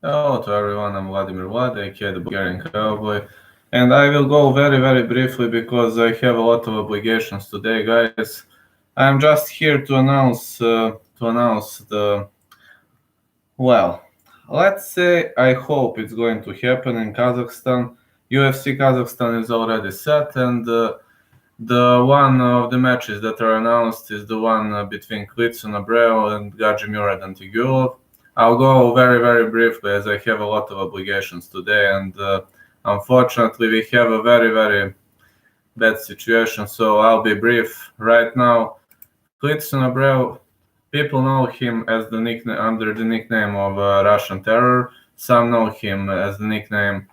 Hello to everyone, I'm Vladimir Vlad, aka the Bulgarian Cowboy, and I will go very briefly because I have a lot of obligations today, guys. I'm just here to announce the well. Let's say I hope it's going to happen in Kazakhstan. UFC Kazakhstan is already set, and the one of the matches that are announced is the one between Klidson Abreu and Gadzimurad Antigulov. I'll go very briefly as I have a lot of obligations today, and unfortunately we have a very bad situation. So I'll be brief right now. Klidson Abreu, people know him as the nickname under the nickname of Russian Terror. Some know him as the nickname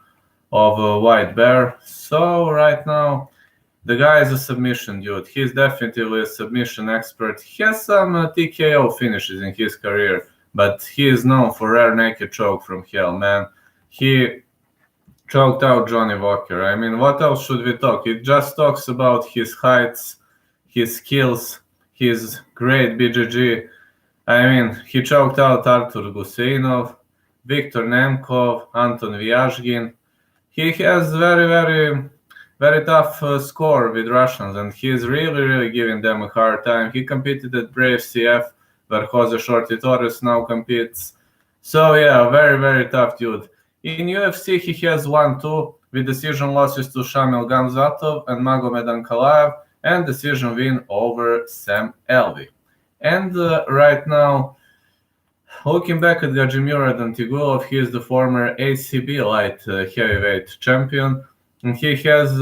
of White Bear. So right now the guy is a submission dude. He's definitely a submission expert. He has some TKO finishes in his career, but he is known for rare naked choke from hell, man. He choked out Johnny Walker. I mean, what else should we talk? It just talks about his heights, his skills, his great BJJ. I mean, he choked out Artur Guseinov, Viktor Nemkov, Anton Vyazhgin. He has very tough score with Russians, and he's really giving them a hard time. He competed at Brave CF, where Jose Shorty Torres now competes. So yeah, very tough dude. In UFC, he has 1-2 with decision losses to Shamil Gamzatov and Magomed Ankalaev, and decision win over Sam Alvey. And right now, looking back at Gadzimurad Antigulov, he is the former ACB light heavyweight champion, and he has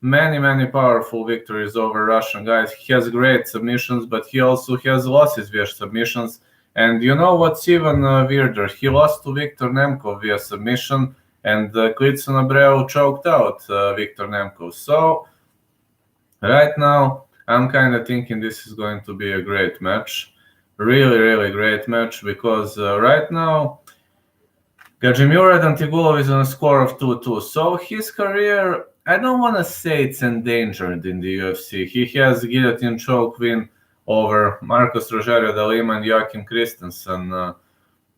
many powerful victories over Russian guys. He has great submissions, but he also has losses via submissions. And you know what's even weirder? He lost to Viktor Nemkov via submission, and Klidson Abreu choked out Viktor Nemkov. So right now, I'm kind of thinking this is going to be a great match. Really great match because right now Gadzimurad Antigulov is on a score of 2-2. So his career, I don't want to say it's endangered in the UFC. He has a guillotine choke win over Marcos Rogerio de Lima and Joachim Christensen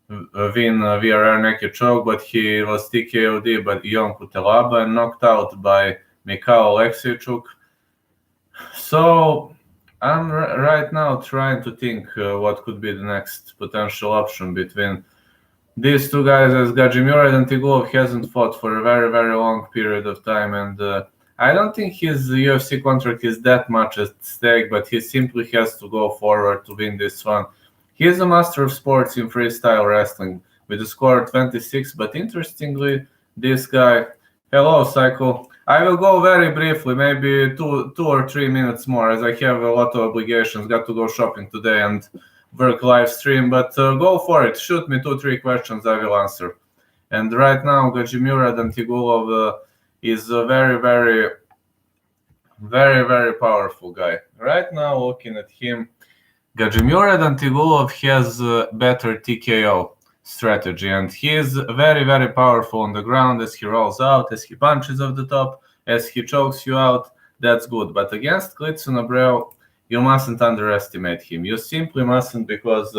win via rear naked choke, but he was TKO'd by Jon Kutelaba and knocked out by Mikhail Alexiechuk. So I'm right now trying to think what could be the next potential option between these two guys, as Gadzimurad Antigulov hasn't fought for a very long period of time, and I don't think his UFC contract is that much at stake, but he simply has to go forward to win this one. He is a master of sports in freestyle wrestling with a score of 26, but interestingly, this guy, hello Psycho, I will go very briefly, maybe two or 3 minutes more, as I have a lot of obligations, got to go shopping today and work live stream, but go for it. Shoot me 2-3 questions, I will answer. And right now, Gadzimurad Antigulov is a very powerful guy. Right now, looking at him, Gadzimurad Antigulov has a better TKO strategy, and he is very powerful on the ground as he rolls out, as he punches off the top, as he chokes you out. That's good. But against Klidson Abreu, you mustn't underestimate him. You simply mustn't, because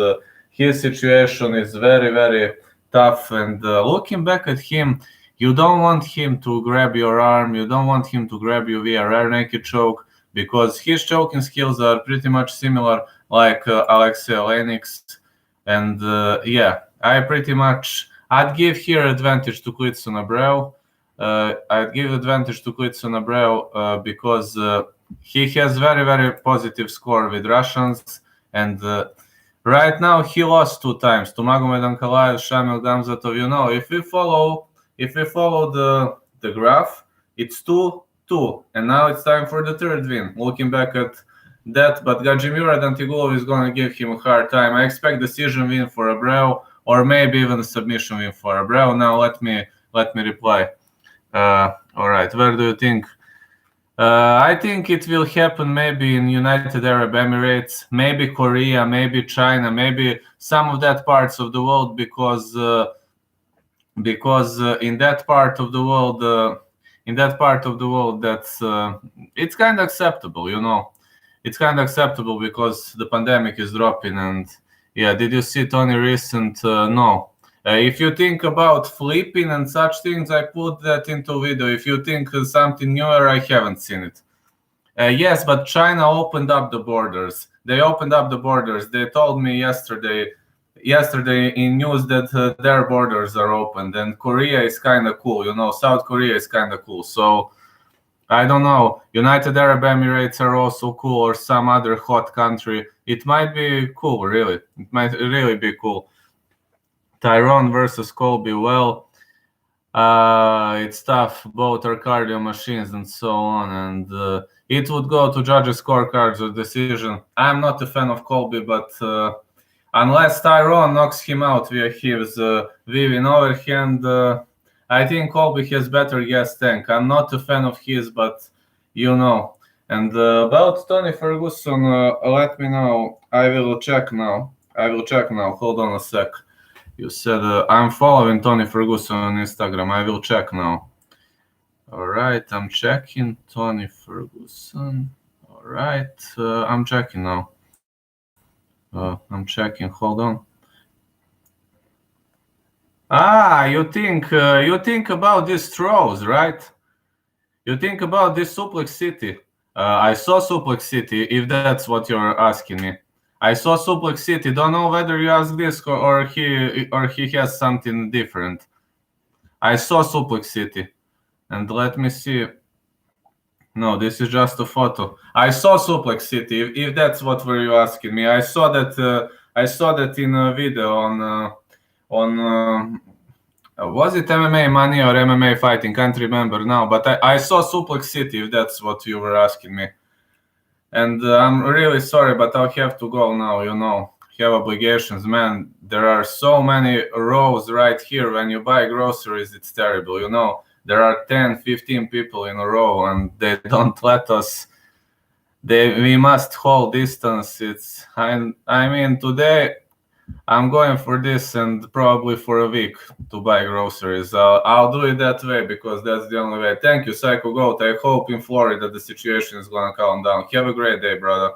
his situation is very tough. And looking back at him, you don't want him to grab your arm. You don't want him to grab you via rear naked choke, because his choking skills are pretty much similar like Alexei Oleinik's. And yeah, I'd give here advantage to Klidson Abreu. I'd give advantage to Klidson Abreu because he has very positive score with Russians, and right now he lost 2 times to Magomed Ankalaev, Shamil Gamzatov. You know, if we follow the graph, it's 2-2, and now it's time for the third win. Looking back at that, but Gadzimurad Antigulov is going to give him a hard time. I expect decision win for Abreu, or maybe even a submission win for Abreu. Now let me reply. All right, where do you think? I think it will happen maybe in United Arab Emirates, maybe Korea, maybe China, maybe some of that parts of the world, because in that part of the world, that's it's kind of acceptable, you know. It's kind of acceptable because the pandemic is dropping. And yeah, did you see Tony recent? No, If you think about flipping and such things, I put that into video. If you think something newer, I haven't seen it. Yes, but China opened up the borders. They opened up the borders. They told me yesterday in news that their borders are opened, and Korea is kind of cool. South Korea is kind of cool. So I don't know. United Arab Emirates are also cool, or some other hot country. It might be cool, really. It might really be cool. Tyrone versus Colby. Well, it's tough. Both are cardio machines and so on, and it would go to judges' scorecards or decision. I'm not a fan of Colby, but unless Tyrone knocks him out via his Vivian overhand, I think Colby has better gas tank. I'm not a fan of his, but And about Tony Ferguson, let me know. I will check now. Hold on a sec. You said I'm following Tony Ferguson on Instagram. I will check now. All right, I'm checking Tony Ferguson. All right, I'm checking now. I'm checking. Hold on. You think about these throws, right? You think about this Suplex City. I saw Suplex City, if that's what you're asking me. I saw Suplex City. Don't know whether you asked this or he has something different. I saw Suplex City, and let me see. No, this is just a photo. I saw Suplex City. If that's what were you asking me, I saw that. I saw that in a video on. Was it MMA Money or MMA Fighting? Can't remember now. But I saw Suplex City. If that's what you were asking me. And I'm really sorry, but I'll have to go now, have obligations, man. There are so many rows right here. When you buy groceries, it's terrible, There are 10, 15 people in a row, and they don't let us. We must hold distance. I mean, today I'm going for this and probably for a week to buy groceries. I'll do it that way because that's the only way. Thank you, Psycho Goat. I hope in Florida the situation is going to calm down. Have a great day, brother.